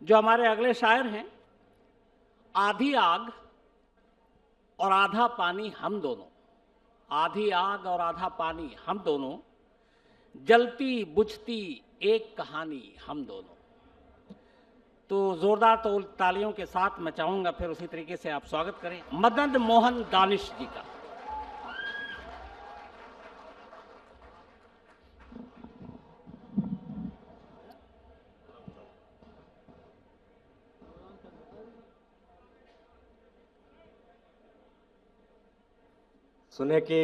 जो हमारे अगले शायर हैं, आधी आग और आधा पानी हम दोनों, आधी आग और आधा पानी हम दोनों, जलती बुझती एक कहानी हम दोनों। तो जोरदार तालियों के साथ मैं चाहूंगा फिर उसी तरीके से आप स्वागत करें मदन मोहन दानिश जी का। सुने कि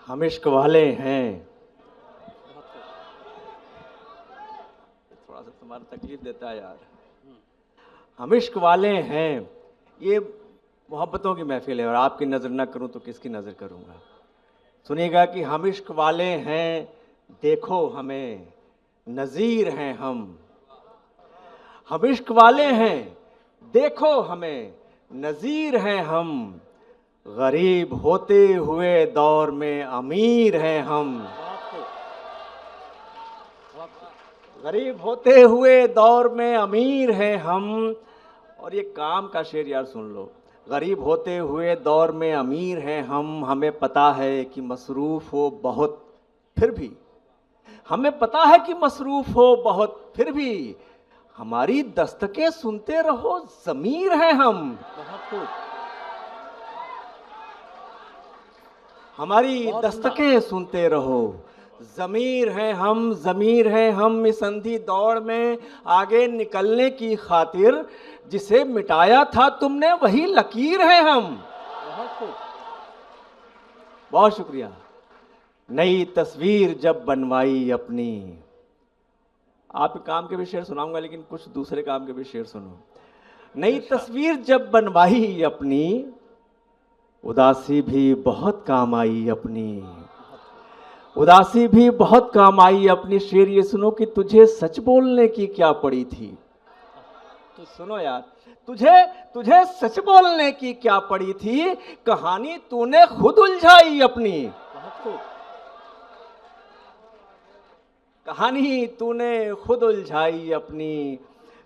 हम इश्क वाले हैं। थोड़ा सा तुम्हारा तकलीफ देता है यार। हम इश्क वाले हैं, ये मोहब्बतों की महफिल है और आपकी नज़र ना करूं तो किसकी नज़र करूंगा। सुनिएगा कि हम इश्क वाले हैं, देखो हमें नज़ीर हैं हम इश्क वाले हैं, देखो हमें नज़ीर हैं हम, गरीब होते हुए दौर में अमीर हैं हम। गरीब होते हुए दौर में अमीर हैं हम। और ये काम का शेर यार सुन लो। गरीब होते हुए दौर में अमीर हैं हम, हमें पता है कि मसरूफ़ हो बहुत फिर भी, हमें पता है कि मसरूफ़ हो बहुत फिर भी, हमारी दस्तकें सुनते रहो ज़मीर हैं हम। हमारी दस्तकें सुनते रहो ज़मीर हैं हम, ज़मीर हैं हम। इस अंधी दौड़ में आगे निकलने की खातिर जिसे मिटाया था तुमने वही लकीर हैं हम। बहुत शुक्रिया। नई तस्वीर जब बनवाई अपनी, आप काम के भी शेर सुनाऊंगा लेकिन कुछ दूसरे काम के भी शेर सुनो। नई तस्वीर जब बनवाई अपनी, उदासी भी बहुत काम आई अपनी, उदासी भी बहुत काम आई अपनी। शेर ये सुनो कि तुझे सच बोलने की क्या पड़ी थी। तो सुनो यार, तुझे सच बोलने की क्या पड़ी थी, कहानी तूने खुद उलझाई अपनी। कहानी तूने खुद उलझाई अपनी,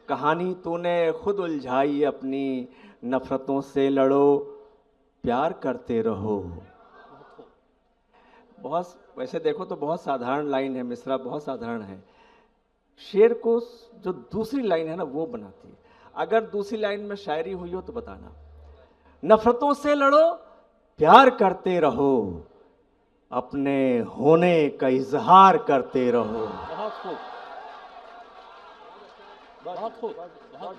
कहानी तूने खुद उलझाई अपनी। नफरतों से लड़ो, प्यार करते रहो। बहुत वैसे देखो तो बहुत साधारण लाइन है, मिसरा बहुत साधारण है। शेर को जो दूसरी लाइन है ना वो बनाती है। अगर दूसरी लाइन में शायरी हुई हो तो बताना। नफरतों से लड़ो, प्यार करते रहो, अपने होने का इजहार करते रहो। बहुत खूब, बहुत खूब, बहुत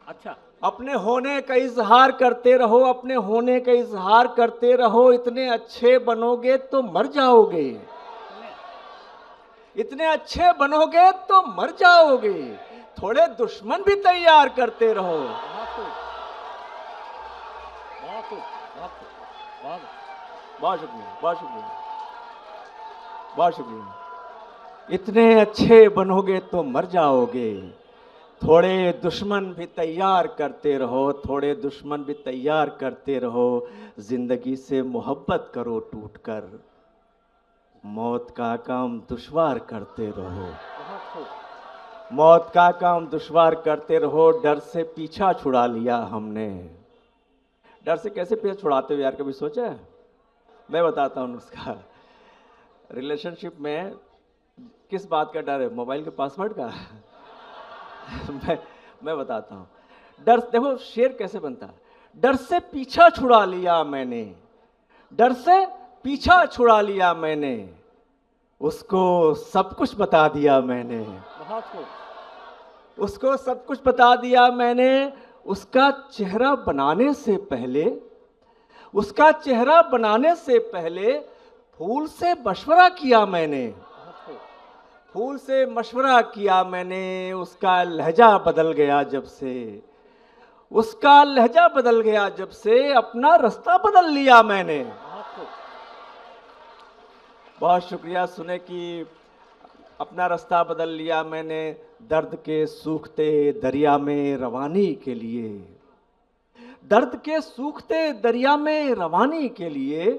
अच्छा। अपने होने का इजहार करते रहो, अपने होने का इजहार करते रहो। इतने अच्छे बनोगे तो मर जाओगे, इतने अच्छे बनोगे तो मर जाओगे। थोड़े दुश्मन भी तैयार करते रहो। बहुत शुक्रिया, बहुत शुक्रिया, बहुत शुक्रिया। इतने अच्छे बनोगे तो मर जाओगे, थोड़े दुश्मन भी तैयार करते रहो, थोड़े दुश्मन भी तैयार करते रहो। जिंदगी से मोहब्बत करो टूटकर, मौत का काम दुश्वार करते रहो। मौत का काम दुश्वार करते रहो। डर से पीछा छुड़ा लिया हमने। डर से कैसे पीछा छुड़ाते हो यार, कभी सोचा है? मैं बताता हूँ उसका। रिलेशनशिप में किस बात का डर है? मोबाइल के पासवर्ड का? मैं बताता हूँ। डर, देखो शेर कैसे बनता है। डर से पीछा छुड़ा लिया मैंने, डर से पीछा छुड़ा लिया मैंने, उसको सब कुछ बता दिया मैंने। उसको सब कुछ बता दिया मैंने। उसका चेहरा बनाने से पहले, उसका चेहरा बनाने से पहले फूल से मशवरा किया मैंने। फूल से मशवरा किया मैंने। उसका लहजा बदल गया जब से, उसका लहजा बदल गया जब से, अपना रास्ता बदल लिया मैंने। बहुत शुक्रिया। सुने कि अपना रास्ता बदल लिया मैंने, दर्द के सूखते दरिया में रवानी के लिए, दर्द के सूखते दरिया में रवानी के लिए,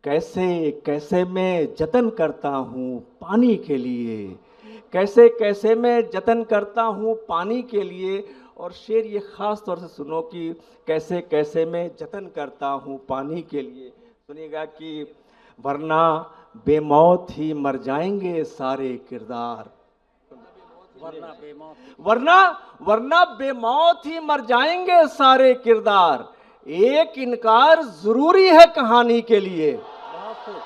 कैसे कैसे मैं जतन करता हूँ पानी के लिए, कैसे कैसे मैं जतन करता हूँ पानी के लिए। और शेर ये ख़ास तौर से सुनो कि कैसे कैसे मैं जतन करता हूँ पानी के लिए। सुनिएगा कि वरना बेमौत ही मर जाएंगे सारे किरदार, वरना बेमौत ही मर जाएंगे सारे किरदार। एक इनकार जरूरी है कहानी के लिए। बहुत खूब,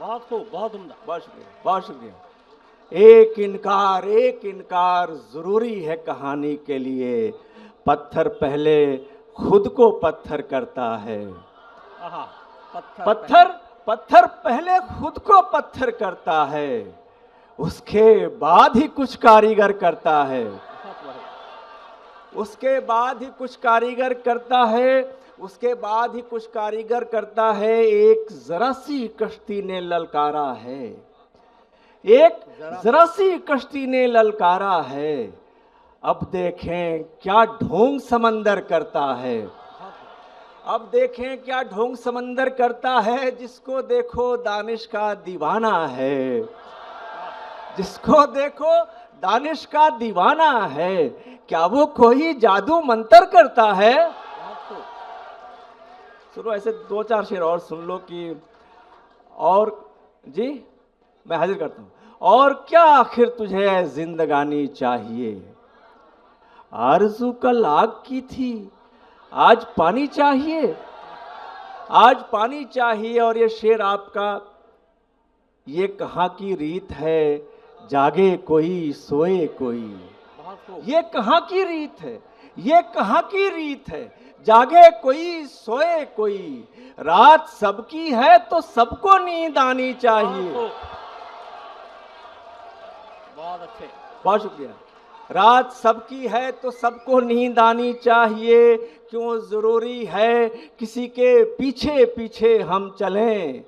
बहुत खूब, बहुत उम्दा। बहुत शुक्रिया, बहुत शुक्रिया। एक इनकार जरूरी है कहानी के लिए। पत्थर पहले खुद को पत्थर करता है। आहा, पत्थर पहले खुद को पत्थर करता है, उसके बाद ही कुछ कारीगर करता है। उसके बाद ही कुछ कारीगर करता है, उसके बाद ही कुछ कारीगर करता है। एक जरा सी कश्ती ने ललकारा है, एक जरा सी कश्ती ने ललकारा है। अब देखें क्या ढोंग समंदर करता है, अब देखें क्या ढोंग समंदर करता है। जिसको देखो दानिश का दीवाना है, जिसको देखो दानिश का दीवाना है। क्या वो कोई जादू मंतर करता है? सुनो, ऐसे दो चार शेर और सुन लो कि और जी मैं हाजिर करता हूं। और क्या आखिर तुझे जिंदगानी चाहिए, आरज़ू कल आग की थी आज पानी चाहिए, आज पानी चाहिए। और ये शेर आपका, ये कहाँ की रीत है जागे कोई सोए कोई। ये कहाँ की रीत है, ये कहाँ की रीत है जागे कोई सोए कोई। रात सबकी है तो सबको नींद आनी चाहिए। बहुत अच्छे, बहुत शुक्रिया। रात सबकी है तो सबको नींद आनी चाहिए। क्यों जरूरी है किसी के पीछे पीछे हम चलें,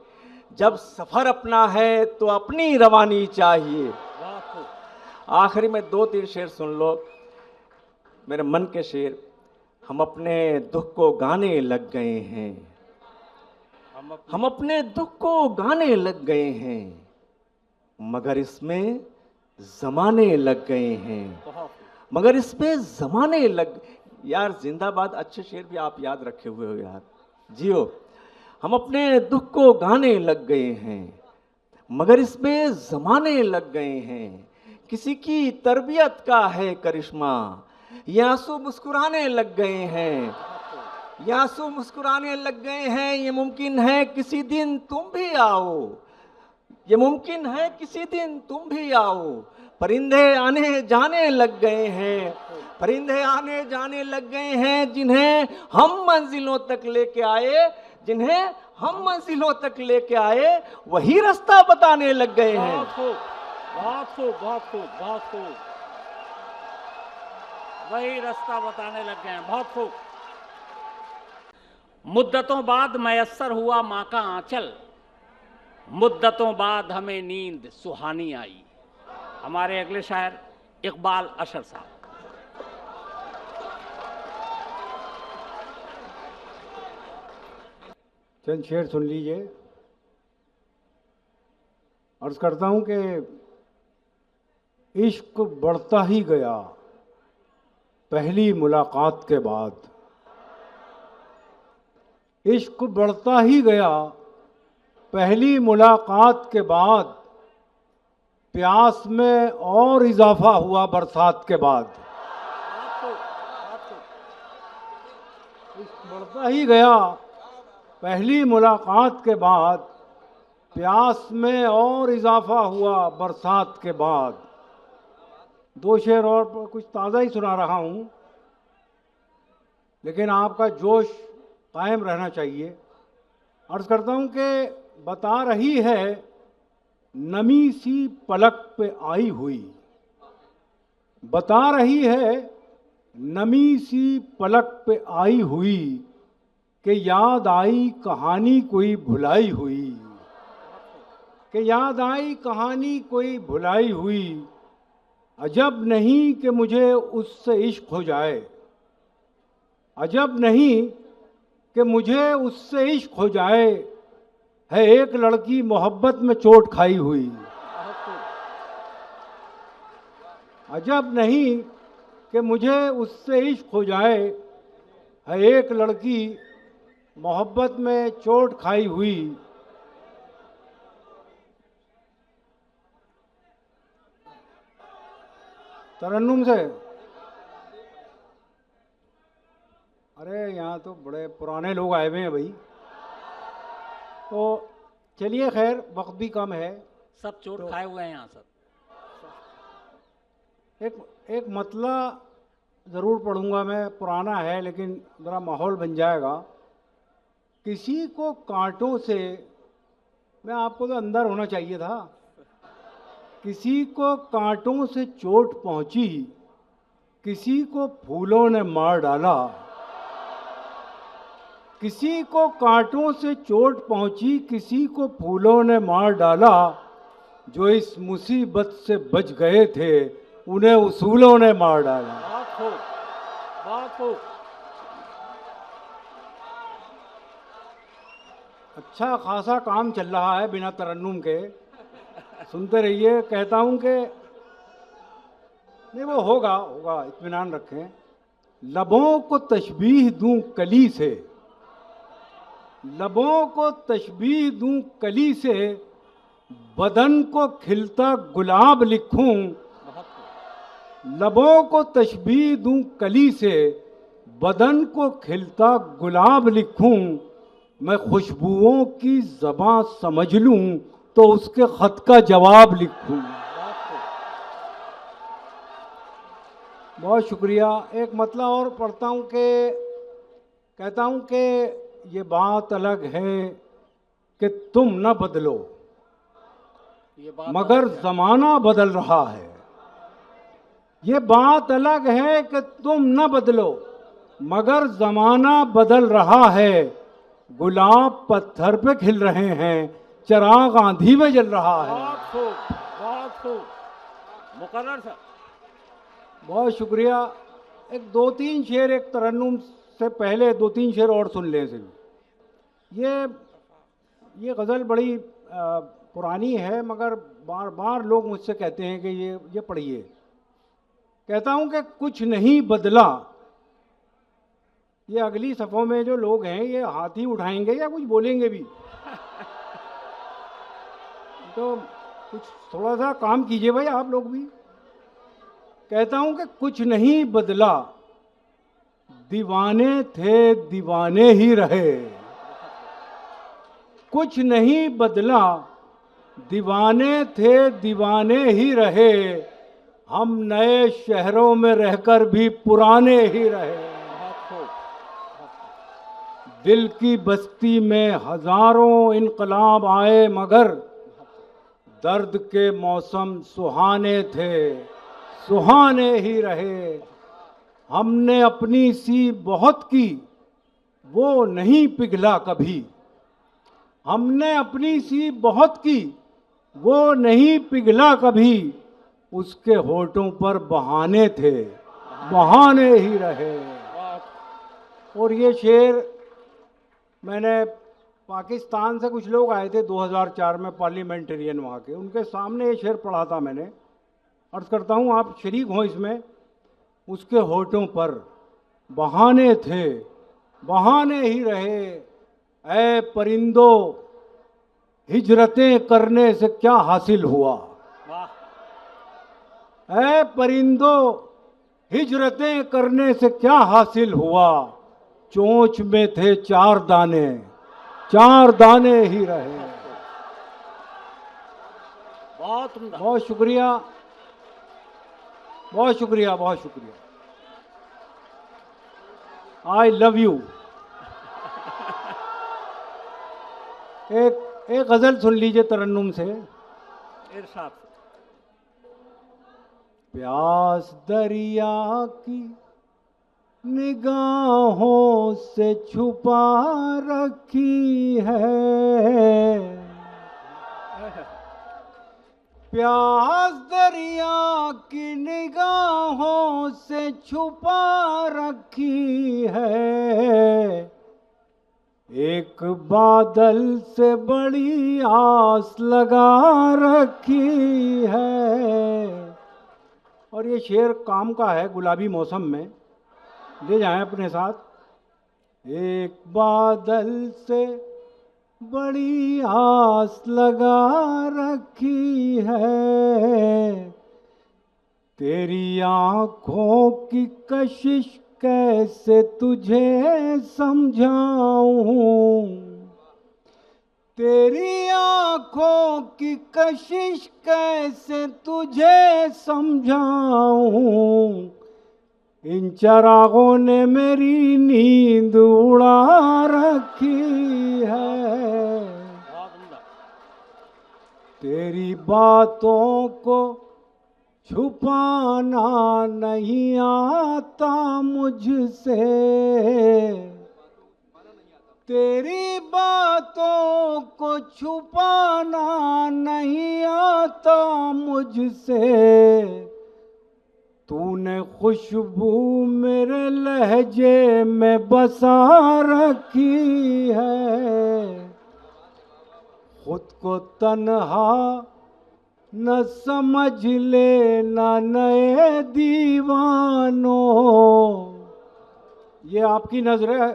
जब सफर अपना है तो अपनी रवानी चाहिए। आखिरी में दो तीन शेर सुन लो, मेरे मन के शेर। हम अपने दुख को गाने लग गए हैं, हम अपने दुख को गाने लग गए हैं, मगर इसमें जमाने लग गए हैं, मगर इसमें जमाने लग। यार जिंदाबाद, अच्छे शेर भी आप याद रखे हुए हो यार, जियो। हम अपने दुख को गाने लग गए हैं, मगर इसमें जमाने लग गए हैं। किसी की तरबियत का है करिश्मा, ये आंसू मुस्कुराने लग गए हैं, ये आंसू मुस्कुराने लग गए हैं। ये मुमकिन है किसी दिन तुम भी आओ, ये मुमकिन है किसी दिन तुम भी आओ। परिंदे आने जाने लग गए हैं, परिंदे आने जाने लग गए हैं। जिन्हें हम मंजिलों तक लेके आए, जिन्हें हम मंजिलों तक लेके आए, वही रास्ता बताने लग गए हैं। बहुत खूब, बहुत खूब, बहुत खूब, बहुत खूब, वही रास्ता बताने लग गए हैं। बहुत खूब। मुद्दतों बाद मयस्सर हुआ माँ का आंचल, मुद्दतों बाद हमें नींद सुहानी आई। हमारे अगले शायर इकबाल अशर साहब। चंद शेर सुन लीजिए। अर्ज करता हूं कि इश्क बढ़ता ही गया पहली मुलाकात के बाद, इश्क बढ़ता ही गया पहली मुलाकात के बाद, प्यास में और इजाफा हुआ बरसात के बाद। इश्क बढ़ता ही गया पहली मुलाकात के बाद, प्यास में और इजाफा हुआ बरसात के बाद। दो शेर और कुछ ताज़ा ही सुना रहा हूँ, लेकिन आपका जोश कायम रहना चाहिए। अर्ज करता हूँ कि बता रही है नमी सी पलक पे आई हुई, बता रही है नमी सी पलक पे आई हुई, कि याद आई कहानी कोई भुलाई हुई, कि याद आई कहानी कोई भुलाई हुई। अजब नहीं कि मुझे उससे इश्क हो जाए, अजब नहीं कि मुझे उससे इश्क हो जाए, है एक लड़की मोहब्बत में चोट खाई हुई, अजब नहीं कि मुझे उससे इश्क हो जाए, है एक लड़की मोहब्बत में चोट खाई हुई। तरन्नुम से, अरे यहाँ तो बड़े पुराने लोग आए हुए हैं भाई। तो चलिए खैर, वक्त भी कम है। सब चोट खाए हुए हैं यहाँ सब। एक मतला ज़रूर पढ़ूंगा मैं, पुराना है लेकिन ज़रा माहौल बन जाएगा। किसी को कांटों से, मैं आपको तो अंदर होना चाहिए था, किसी को कांटों से चोट पहुंची, किसी को फूलों ने मार डाला। किसी को कांटों से चोट पहुंची, किसी को फूलों ने मार डाला। जो इस मुसीबत से बच गए थे, उन्हें उसूलों ने मार डाला। बहुत खूब, बहुत खूब। अच्छा खासा काम चल रहा है बिना तरन्नुम के, सुनते रहिए। कहता हूं कि नहीं, वो होगा होगा, इत्मीनान रखें। लबों को तशबीह दूं कली से, लबों को तशबीह दूं कली से, बदन को खिलता गुलाब लिखूं। लबों को तशबीह दूं कली से, बदन को खिलता गुलाब लिखूं। मैं खुशबुओं की ज़बां समझ लूं तो उसके खत का जवाब लिखूं। बहुत शुक्रिया। एक मतलब और पढ़ता हूं कि कहता हूं कि ये बात अलग है कि तुम न बदलो, ये बात मगर अलग है। जमाना बदल रहा है। ये बात अलग है कि तुम न बदलो, मगर जमाना बदल रहा है। गुलाब पत्थर पे खिल रहे हैं, चिराग आंधी में जल रहा है। बहुत खूब, बहुत खूब। मुकर्रर साहब। बहुत शुक्रिया। एक दो तीन शेर, एक तरन्नुम से पहले दो तीन शेर और सुन लें सिर्फ। ये गज़ल बड़ी पुरानी है, मगर बार बार लोग मुझसे कहते हैं कि ये पढ़िए। कहता हूं कि कुछ नहीं बदला। ये अगली सफ़ों में जो लोग हैं, ये हाथ ही उठाएंगे या कुछ बोलेंगे भी? तो कुछ थोड़ा सा काम कीजिए भाई, आप लोग भी। कहता हूं कि कुछ नहीं बदला, दीवाने थे दीवाने ही रहे। कुछ नहीं बदला, दीवाने थे दीवाने ही रहे। हम नए शहरों में रहकर भी पुराने ही रहे। दिल की बस्ती में हजारों इनकलाब आए, मगर दर्द के मौसम सुहाने थे, सुहाने ही रहे। हमने अपनी सी बहुत की, वो नहीं पिघला कभी। हमने अपनी सी बहुत की, वो नहीं पिघला कभी। उसके होठों पर बहाने थे, बहाने ही रहे। और ये शेर मैंने, पाकिस्तान से कुछ लोग आए थे 2004 में, पार्लियामेंटेरियन वहाँ के, उनके सामने ये शेर पढ़ा था मैंने। अर्ज करता हूँ आप शरीक हों इसमें। उसके होठों पर बहाने थे, बहाने ही रहे। ऐ परिंदो, हिजरतें करने से क्या हासिल हुआ? ऐ परिंदो, हिजरतें करने से क्या हासिल हुआ? चोंच में थे चार दाने, चार दाने ही रहे। बहुत उम्दा। बहुत शुक्रिया, बहुत शुक्रिया, बहुत शुक्रिया। I love you. एक गजल सुन लीजिए तरन्नुम से। इरशाद। प्यास दरिया की निगाहों से छुपा रखी है। प्यास दरिया की निगाहों से छुपा रखी है। एक बादल से बड़ी आस लगा रखी है। और ये शेर काम का है गुलाबी मौसम में, ले जाएं अपने साथ। एक बादल से बड़ी आस लगा रखी है, तेरी आंखों की कशिश कैसे तुझे समझाऊं, तेरी आंखों की कशिश कैसे तुझे समझाऊं, इन चरागों ने मेरी नींद उड़ा रखी है, बहुत उम्दा। तेरी बातों को छुपाना नहीं आता मुझसे, तेरी बातों को छुपाना नहीं आता मुझसे, तूने खुशबू मेरे लहजे में बसा रखी है, खुद को तन्हा न समझ लेना नए दीवानों। ये आपकी नजर है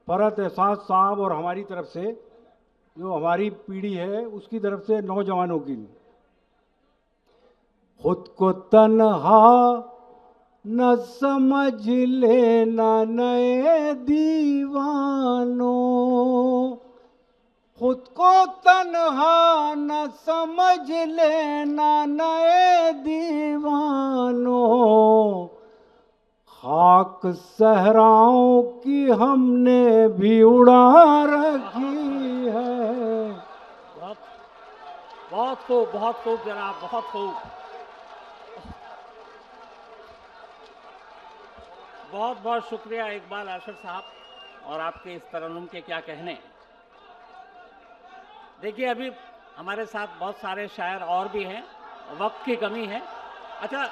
फरहत एहसास साहब और हमारी तरफ से, जो हमारी पीढ़ी है उसकी तरफ से नौजवानों की। खुद को तन्हा न समझ लेना नए दीवानों, खुद को तन्हा न समझ लेना नए दीवानों, खाक सहराओं की हमने भी उड़ा रखी है। बहुत बहुत खूब, बहुत खूब जनाब, बहुत खूब। बहुत बहुत शुक्रिया इकबाल आशिर साहब, और आपके इस तरन्नुम के क्या कहने। देखिए अभी हमारे साथ बहुत सारे शायर और भी हैं, वक्त की कमी है। अच्छा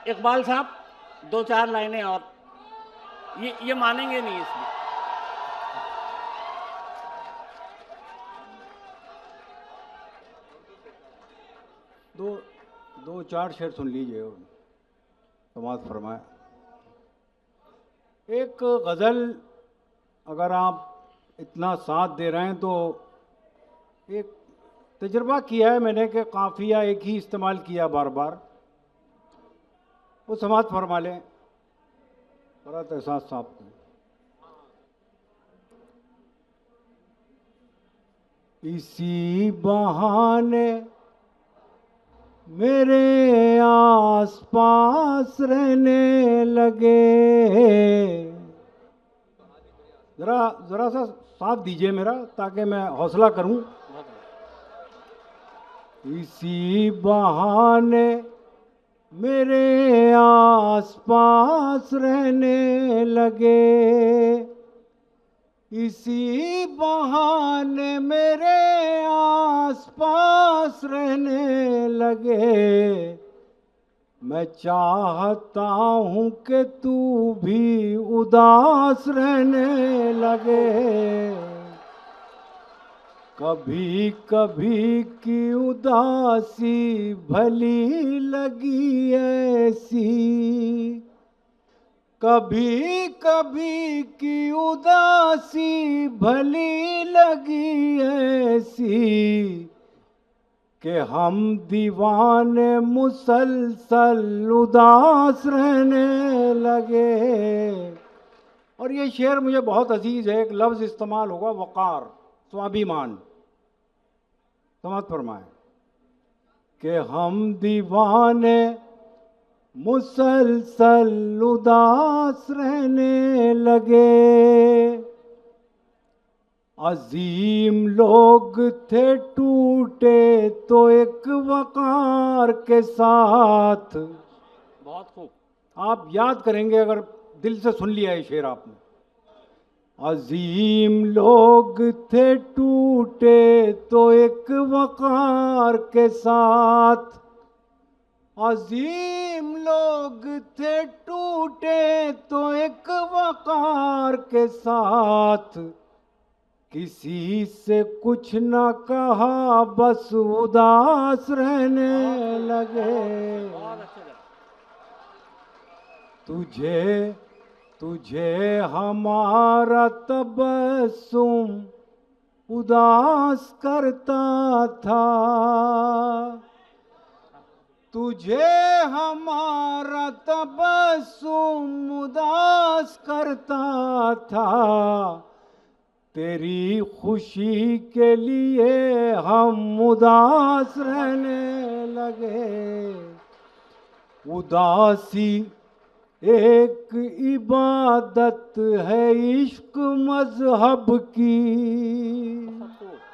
इकबाल साहब, दो चार लाइनें और, ये मानेंगे नहीं इसमें। दो चार शेर सुन लीजिए और समाज फरमाए। एक गज़ल अगर आप इतना साथ दे रहे हैं तो एक तजुर्बा किया है मैंने कि काफिया एक ही इस्तेमाल किया बार बार, वो समाज फरमा लें फरहत एहसास साहब को। इसी बहाने मेरे आस पास रहने लगे, जरा जरा सा साथ दीजिए मेरा ताकि मैं हौसला करूं। इसी बहाने मेरे आस पास रहने लगे, इसी बहाने मेरे आस पास रहने लगे, मैं चाहता हूँ कि तू भी उदास रहने लगे, कभी कभी की उदासी भली लगी ऐसी, कभी कभी की उदासी भली लगी ऐसी, कि हम दीवाने मुसलसल उदास रहने लगे। और ये शेर मुझे बहुत अजीज है, एक लफ्ज़ इस्तेमाल होगा वक़ार, स्वाभिमान। समझ फरमाए कि हम दीवाने मुसलसल उदास रहने लगे, अजीम लोग थे टूटे तो एक वक़ार के साथ। बहुत खूब। आप याद करेंगे अगर दिल से सुन लिया ये शेर आपने। अजीम लोग थे टूटे तो एक वक़ार के साथ, अजीम लोग थे टूटे तो एक वक़ार के साथ, किसी से कुछ न कहा बस उदास रहने लगे। बहुत अच्छे लगे। तुझे तुझे हमारा तबस्सुम उदास करता था, तुझे हमारा तबस्सुम उदास करता था, तेरी खुशी के लिए हम उदास रहने लगे। उदासी एक इबादत है इश्क मजहब की,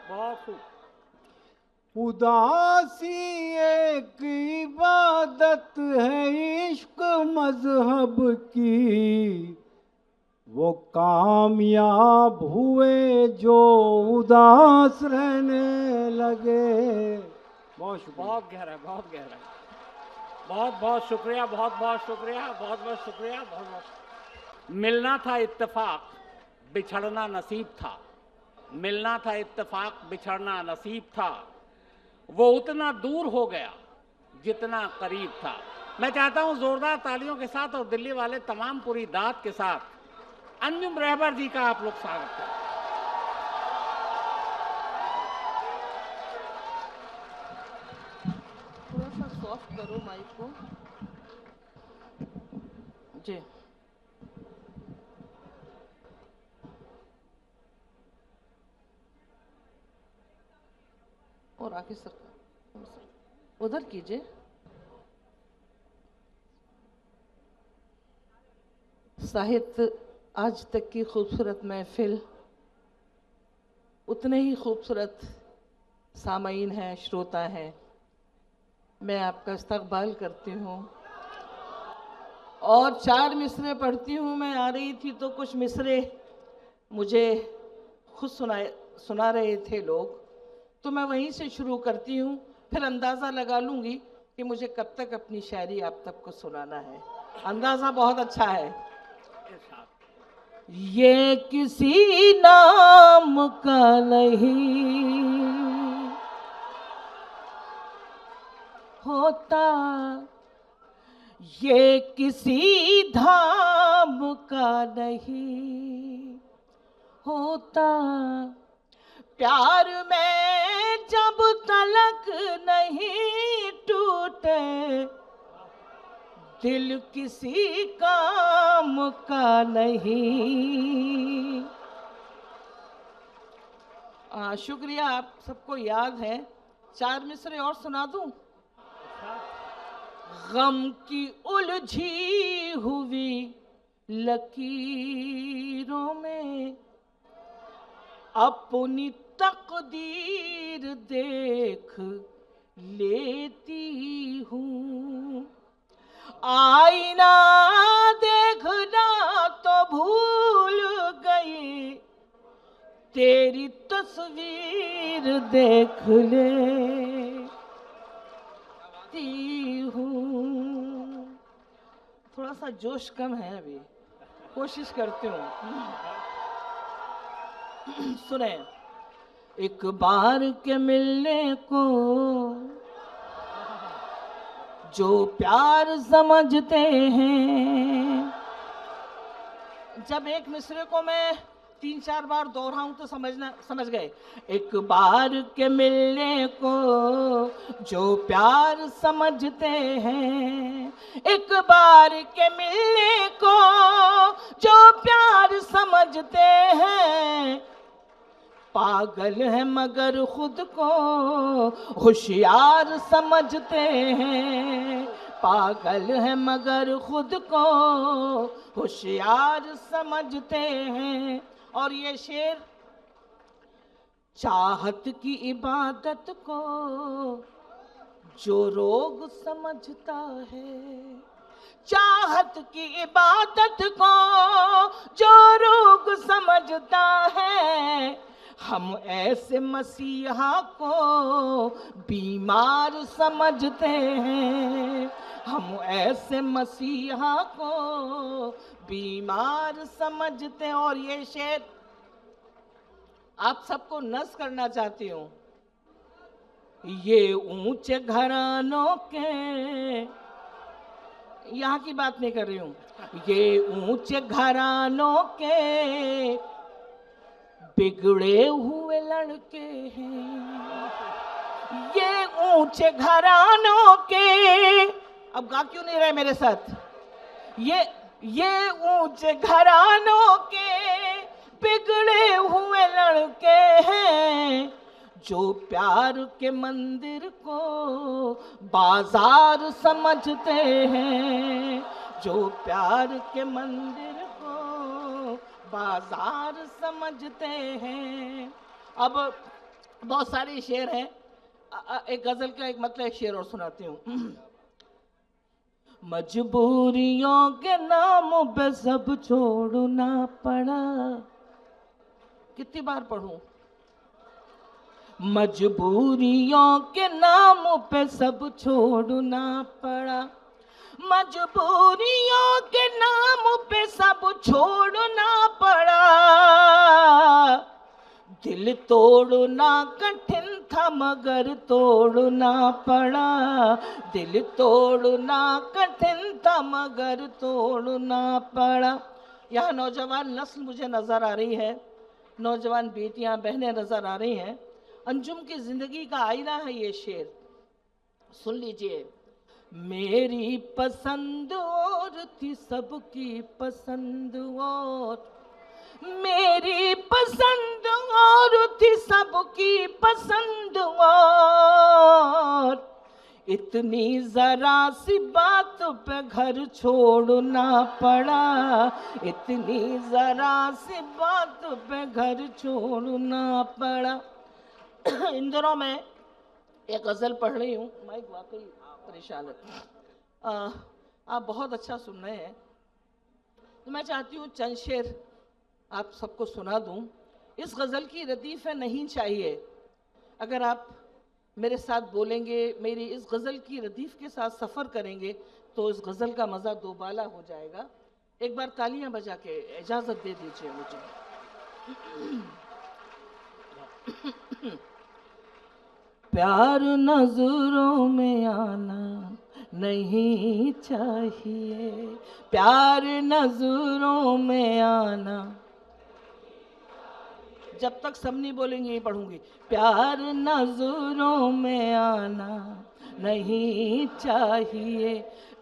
बहुत खूब। उदासी एक इबादत है इश्क मजहब की, वो कामयाब हुए जो उदास रहने लगे। बहुत शुक्रिया। बहुत गहरा, बहुत गहरा। बहुत बहुत शुक्रिया, बहुत बहुत शुक्रिया, बहुत बहुत शुक्रिया, बहुत बहुत। मिलना था इत्तेफाक, बिछड़ना नसीब था। मिलना था इत्तेफाक, बिछड़ना नसीब था। वो उतना दूर हो गया जितना करीब था। मैं चाहता हूं जोरदार तालियों के साथ और दिल्ली वाले तमाम पूरी दाद के साथ अंजुम रहबर जी का आप लोग स्वागत करें। थोड़ा सा सॉफ्ट करो माइक को जी। और आगे सर उधर कीजिए। साहित्य आज तक की खूबसूरत महफिल, उतने ही खूबसूरत सामाईन हैं, श्रोता हैं। मैं आपका इस्तकबाल करती हूँ और 4 मिसरे पढ़ती हूँ। मैं आ रही थी तो कुछ मिसरे मुझे खुद सुना रहे थे लोग, तो मैं वहीं से शुरू करती हूँ, फिर अंदाज़ा लगा लूँगी कि मुझे कब तक अपनी शायरी आप तक को सुनाना है। अंदाज़ा बहुत अच्छा है। ये किसी नाम का नहीं होता, ये किसी धाम का नहीं होता, प्यार में जब तलक नहीं टूटे, दिल किसी काम का नहीं। शुक्रिया, आप सबको याद है। 4 मिसरे और सुना दूं। गम की उलझी हुई लकीरों में अपनी तकदीर देख लेती हूँ, आईना देखना तो भूल गई, तेरी तस्वीर देख लेती हूँ। थोड़ा सा जोश कम है अभी, कोशिश करती हूँ। सुने। एक बार के मिलने को जो प्यार समझते हैं, जब एक मिसरे को मैं 3-4 बार दोहराऊं तो समझ गए। एक बार के मिलने को जो प्यार समझते हैं, एक बार के मिलने को जो प्यार समझते हैं, पागल है मगर खुद को होशियार समझते हैं, पागल है मगर खुद को होशियार समझते हैं। और ये शेर, चाहत की इबादत को जो रोग समझता है, चाहत की इबादत को जो रोग समझता है, हम ऐसे मसीहा को बीमार समझते हैं, हम ऐसे मसीहा को बीमार समझते हैं। और ये शेर आप सबको नस करना चाहती हूँ। ये ऊंचे घरानों के, यहाँ की बात नहीं कर रही हूँ, ये ऊंचे घरानों के बिगड़े हुए लड़के हैं, ये ऊंचे घरानों के। अब गा क्यों नहीं रहे मेरे साथ? ये ऊंचे घरानों के बिगड़े हुए लड़के हैं, जो प्यार के मंदिर को बाजार समझते हैं, जो प्यार के मंदिर को बाजार समझते हैं। अब बहुत सारे शेर हैं, एक गजल का एक मतलब एक शेर और सुनाती हूँ। मजबूरियों के नामों पे सब छोड़ना पड़ा। कितनी बार पढ़ूं? मजबूरियों के नामों पे सब छोड़ना पड़ा, मजबूरियों के नामों पे सब छोड़ना पड़ा। दिल तोड़ना कठिन था मगर तोड़ना पड़ा, दिल तोड़ना कठिन था मगर तोड़ना पड़ा। यहाँ नौजवान नस्ल मुझे नजर आ रही है, नौजवान बेटियां बहनें नजर आ रही हैं। अंजुम की जिंदगी का आईना है ये शेर, सुन लीजिए। मेरी पसंद और थी सबकी पसंद और, मेरी पसंद और थी सबकी पसंद और, इतनी जरा सी बात पे घर छोड़ना पड़ा, इतनी जरा सी बात पे घर छोड़ना पड़ा। इन दिनों में एक गजल पढ़ रही हूँ, माइक वाकई परेशान है। आप बहुत अच्छा सुन रहे हैं, तो मैं चाहती हूँ चंद शेर आप सबको सुना दूँ। इस गजल की रदीफ़ें नहीं चाहिए, अगर आप मेरे साथ बोलेंगे, मेरी इस गज़ल की रदीफ़ के साथ सफ़र करेंगे तो इस गज़ल का मज़ा दोबाला हो जाएगा। एक बार तालियां बजा के इजाज़त दे दीजिए मुझे। प्यार नजरों में आना नहीं चाहिए, प्यार नजरों में आना, जब तक सब नहीं बोलेंगे ये पढ़ूंगी। प्यार नजरों में आना नहीं चाहिए,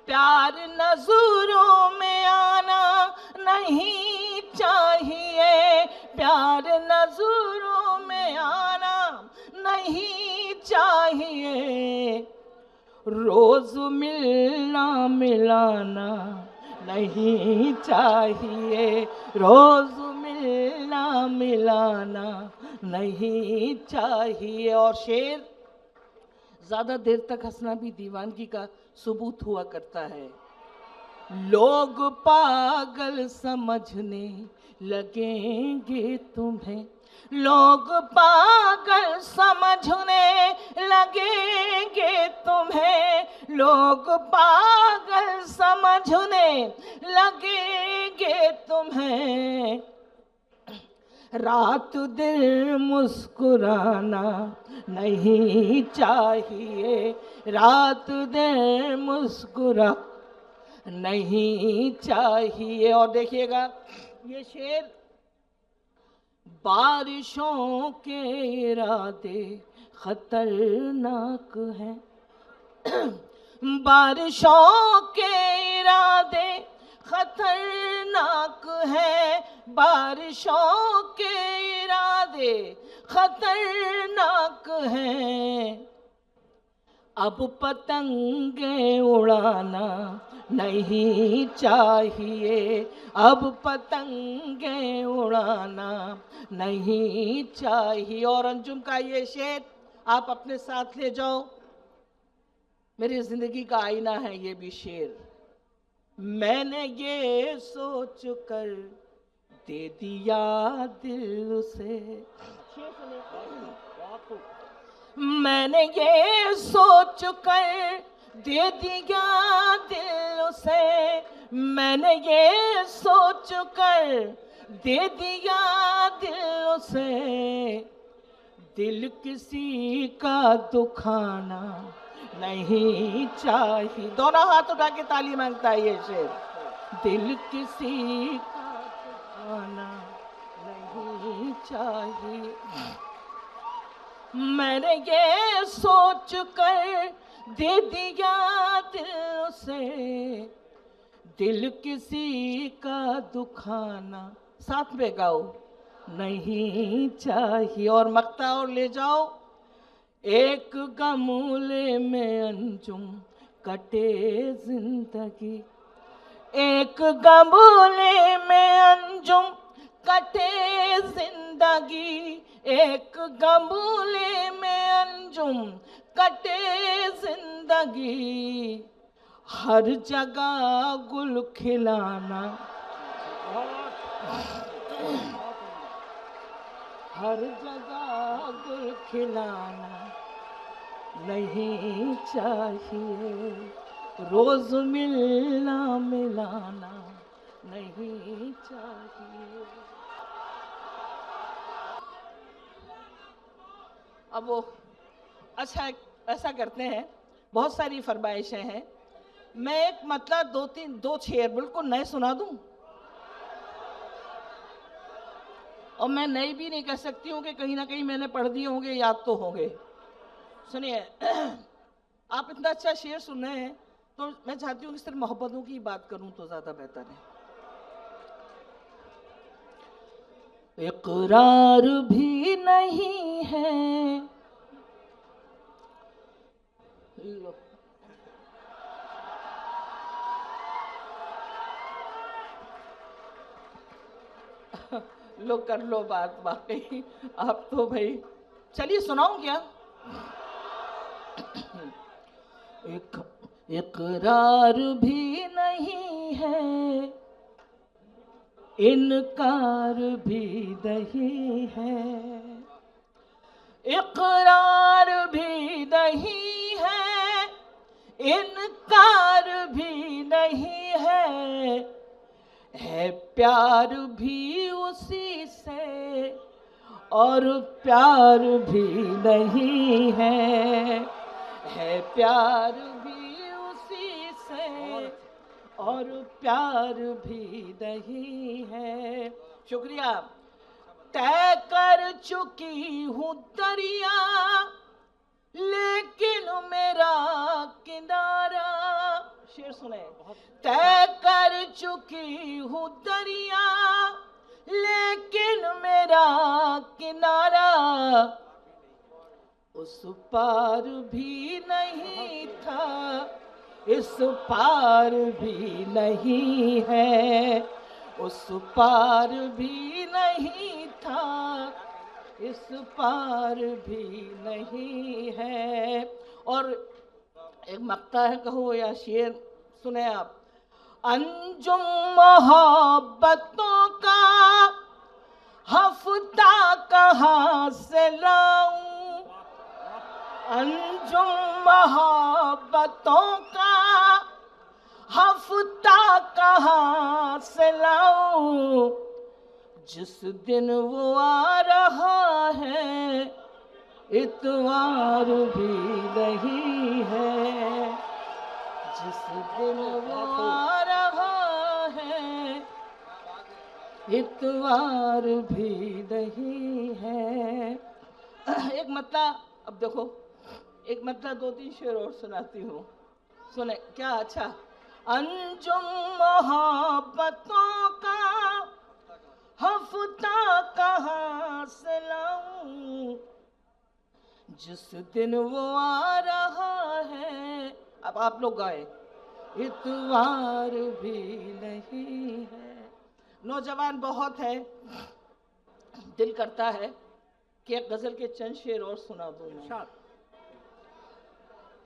प्यार नजरों में आना नहीं चाहिए, प्यार नजरों में आना नहीं चाहिए, रोज मिलना मिलाना नहीं चाहिए, रोज मिलना मिलाना नहीं चाहिए। और शेर, ज्यादा देर तक हंसना भी दीवानगी का सबूत हुआ करता है। लोग पागल समझने लगेंगे तुम्हें, लोग पागल समझने लगेंगे तुम्हें, लोग पागल समझने लगेंगे तुम्हें, रात दिन मुस्कुराना नहीं चाहिए, रात दिन मुस्कुरा नहीं चाहिए। और देखिएगा ये शेर, बारिशों के इरादे खतरनाक हैं, बारिशों के इरादे खतरनाक है, बारिशों के इरादे खतरनाक हैं, अब पतंगे उड़ाना नहीं चाहिए, अब पतंगे उड़ाना नहीं चाहिए। और अंजुम का ये शेर आप अपने साथ ले जाओ, मेरी जिंदगी का आईना है ये भी शेर। मैंने ये सोच कर दे दिया दिल से, मैंने ये सोच कर दे दिया दिल से, मैंने ये सोच कर दे दिया दिल उसे, दिल किसी का दुखाना नहीं चाहिए। दोनों हाथ उठा के ताली मांगता है ये शेर। दिल किसी का दुखाना नहीं चाहिए। मैंने ये सोच कर दे दिया दिल उसे, दिल किसी का दुखाना, साथ में गाओ, नहीं चाहिए। और मक्ता और ले जाओ। एक गमूले में अंजुम कटे जिंदगी, एक गमूले में अंजुम कटे जिंदगी, एक गमूले में अंजुम कटे जिंदगी, हर जगह गुल खिलाना, हर जगह गुल खिलाना नहीं चाहिए, रोज मिलना मिलाना नहीं चाहिए। अब वो अच्छा ऐसा करते हैं, बहुत सारी फरमाइशें हैं। मैं एक मतलब दो शेर बिल्कुल नए सुना दूं, और मैं नई भी नहीं कह सकती हूँ कि कहीं ना कहीं मैंने पढ़ दिए होंगे, याद तो होंगे। सुनिए, आप इतना अच्छा शेर सुन रहे हैं तो मैं चाहती हूँ कि सिर्फ मोहब्बतों की बात करूं तो ज्यादा बेहतर है। इकरार भी नहीं है, लो लो कर लो बात। वाकई आप तो भाई, चलिए सुनाऊं क्या? इकरार भी नहीं है, इनकार भी नहीं है, इकरार भी नहीं है, इनकार भी नहीं है प्यार भी उसी से और प्यार भी नहीं है प्यार भी उसी से और प्यार भी नहीं है। शुक्रिया। तय कर चुकी हूँ दरिया लेकिन मेरा किनारा, शेर सुने। तय कर चुकी हूँ दरिया लेकिन मेरा किनारा उस पार भी नहीं था, इस पार भी नहीं है, उस पार भी नहीं था, इस पार भी नहीं है। और एक मक्ता है, कहो या शेर सुने आप। अंजुम मोहब्बतों का हफ्ता कहाँ से लाऊं, अंजुम मोहब्बतों का हफ्ता कहाँ से लाऊं, जिस दिन वो आ रहा है इतवार भी नहीं है, जिस दिन वो आ रहा है इतवार भी नहीं है। एक मतलब, अब देखो एक मतलब दो तीन शेर और सुनाती हूँ, सुने क्या? अच्छा। अंजुम मोहब्बतों का हफ्ता कहाँ से लाऊं, जिस दिन वो आ रहा है, अब आप लोग गाए, इतवार भी नहीं है। नौजवान बहुत है, दिल करता है कि एक गजल के चंद शेर और सुना दूं।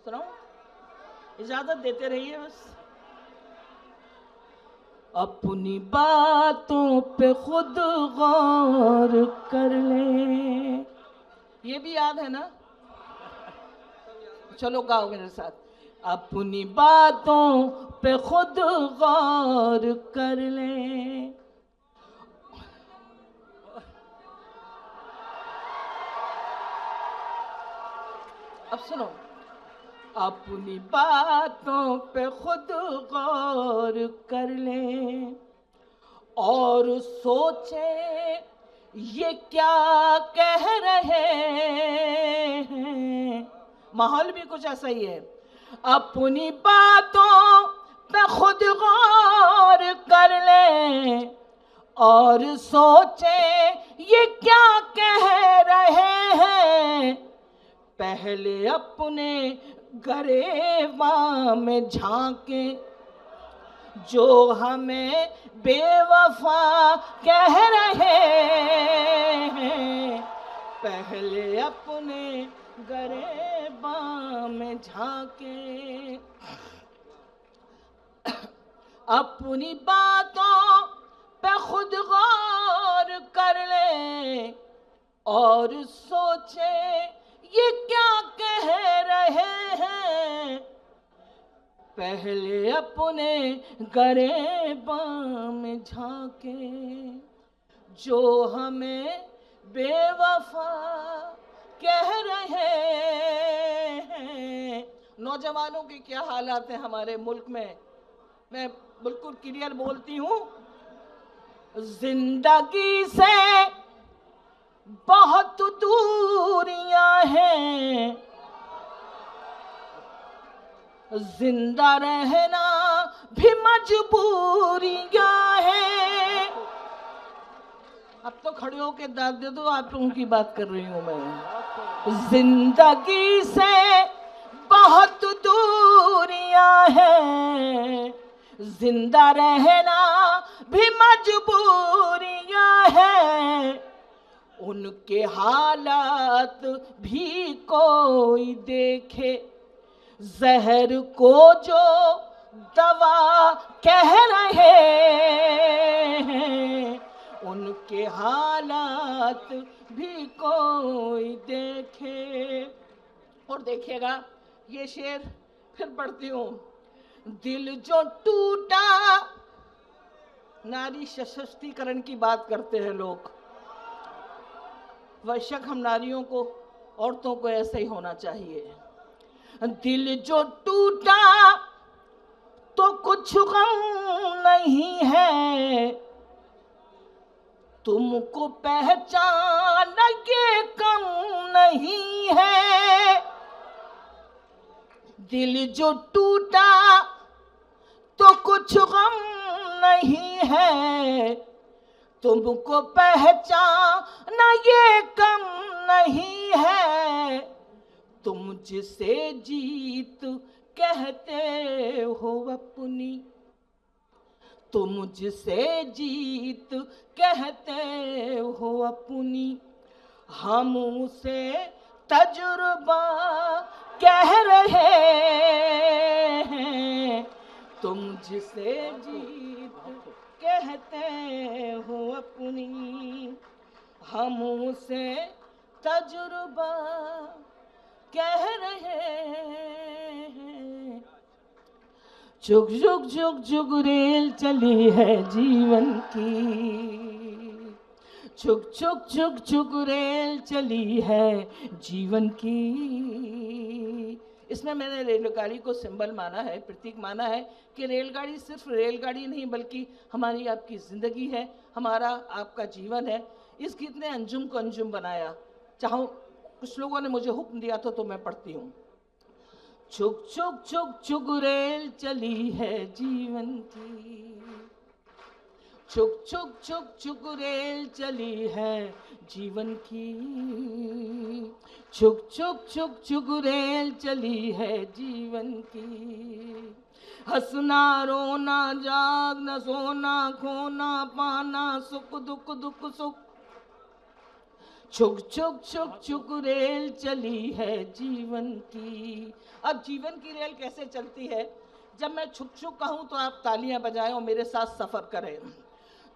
सुनाओ, इजाजत देते रहिए बस। अपनी बातों पे खुद गौर कर ले, ये भी याद है ना? चलो गाओ मेरे साथ। अपनी बातों पे खुद गौर कर ले, अब सुनो, अपनी बातों पे खुद गौर कर ले और सोचे ये क्या कह रहे हैं। माहौल भी कुछ ऐसा ही है। अपनी बातों पे खुद गौर कर ले और सोचे ये क्या कह रहे हैं। पहले अपने गरेबां में झांके जो हमें बेवफा कह रहे हैं। पहले अपने गरेबां में झांके, अपनी बातों पे खुद गौर कर ले और सोचे ये क्या कह रहे हैं। पहले अपने गरेबां में झांके जो हमें बेवफा कह रहे हैं। नौजवानों की क्या हालात है हमारे मुल्क में, मैं बिल्कुल क्लियर बोलती हूँ। जिंदगी से बहुत दूरियां हैं, जिंदा रहना भी मजबूरियां हैं। अब तो खड़े होके दाद दे दो, आप लोगों की बात कर रही हूं मैं। जिंदगी से बहुत दूरियां हैं, जिंदा रहना भी मजबूरियां हैं। उनके हालात भी कोई देखे, जहर को जो दवा कह रहे हैं। उनके हालात भी कोई देखे। और देखिएगा ये शेर फिर पढ़ती हूँ। दिल जो टूटा, नारी सशक्तिकरण की बात करते हैं लोग, बेशक हम नारियों को, औरतों को ऐसे ही होना चाहिए। दिल जो टूटा तो कुछ गम नहीं है, तुमको पहचान ये कम नहीं है। दिल जो टूटा तो कुछ गम नहीं है, तुमको पहचान ये कम नहीं है। तुम जिसे जीत कहते हो अपनी, तुम जिसे जीत कहते हो अपनी, हम उसे तजुर्बा कह रहे हैं। तुम जिसे जीत कहते हो अपनी, हम उसे तजुर्बा कह रहे हैं। जुग जुग जुग जुग रेल चली है जीवन की, जुग जुग जुग जुग रेल चली है जीवन की। इसमें मैंने रेलगाड़ी को सिंबल माना है, प्रतीक माना है कि रेलगाड़ी सिर्फ रेलगाड़ी नहीं बल्कि हमारी आपकी ज़िंदगी है, हमारा आपका जीवन है। इस गीत ने अंजुम को अंजुम बनाया। चाहो कुछ लोगों ने मुझे हुक्म दिया था तो मैं पढ़ती हूँ। चुग चुग चुग चुग रेल चली है जीवन की, चुग चुग चुग चुग रेल चली है जीवन की। चुग चुग चुग चुग रेल चली है जीवन की। हंसना रोना जागना सोना खोना पाना सुख दुख दुख सुख, चुग चुग चुग चुग रेल चली है जीवन की। अब जीवन की रेल कैसे चलती है? जब मैं छुक छुक कहूँ तो आप तालियां बजाएं और मेरे साथ सफर करें।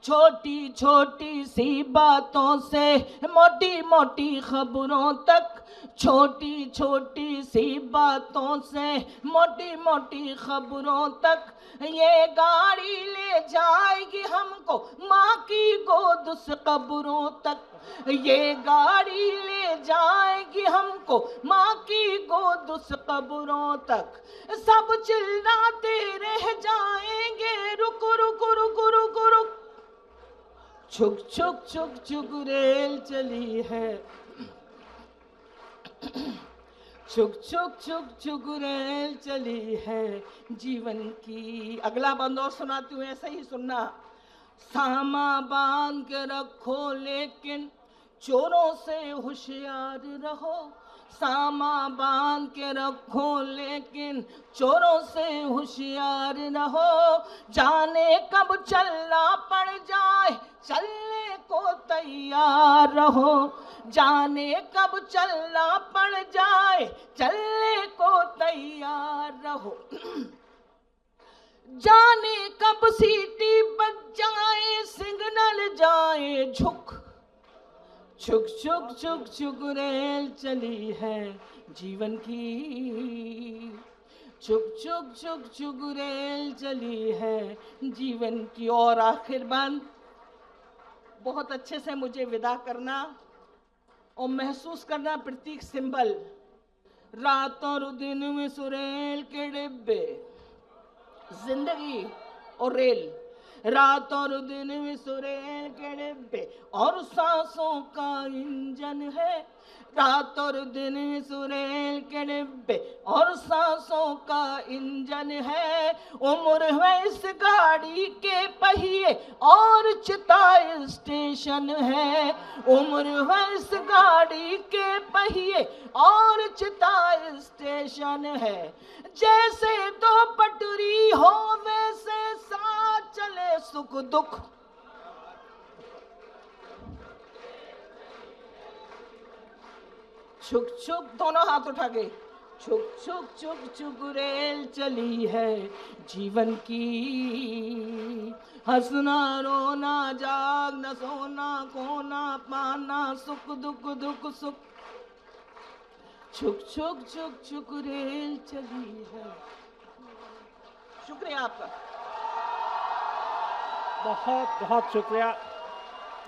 छोटी छोटी सी बातों से मोटी मोटी खबरों तक, छोटी छोटी सी बातों से मोटी मोटी खबरों तक, ये गाड़ी ले जाएगी हमको माँ की गोद से कब्रों तक। ये गाड़ी ले ले जाएगी हमको माँ की गोद उस कब्रों तक। सब चिल्लाते रह जाएंगे रुक रुक रुक रुक रुक। छुक छुक छुक छुक रेल चली है, छुक छुक छुक छुक रेल चली है जीवन की। अगला बंद और सुनाती हूँ, ऐसे ही सुनना। सामा बांध के रखो लेकिन चोरों से होशियार रहो। सामा बांध के रखो लेकिन चोरों से होशियार रहो। जाने कब चलना पड़ जाए चलने को तैयार रहो। जाने कब चलना पड़ जाए चलने को तैयार रहो। जाने कब सीटी बज जाए सिग्नल जाए झुक। छुक छुक छुक छुक रेल चली है जीवन की। छुक छुक छुक छुक रेल चली है जीवन की। और आखिर बंद, बहुत अच्छे से मुझे विदा करना और महसूस करना प्रतीक सिंबल। रात और दिन में सुरेल के डिब्बे, जिंदगी और रेल। रात और दिन में सुरेल के डिब्बे और सांसों का इंजन है। रात और दिन में सुरेल के डिब्बे और सांसों का इंजन है। उम्र है इस गाड़ी के पहिए और चिता स्टेशन है। उम्र है इस गाड़ी के पहिए और चिता स्टेशन है। जैसे दो पटरी हो वैसे साथ चले सुख दुख। छुक छुक, दोनों हाथ उठा के, छुक छुक छुक छुक रेल चली है जीवन की। हंसना रोना जागना सोना खोना पाना सुख दुख दुख सुख। छुक छुक छुक छुक रेल चली है। शुक्रिया आपका, बहुत बहुत शुक्रिया।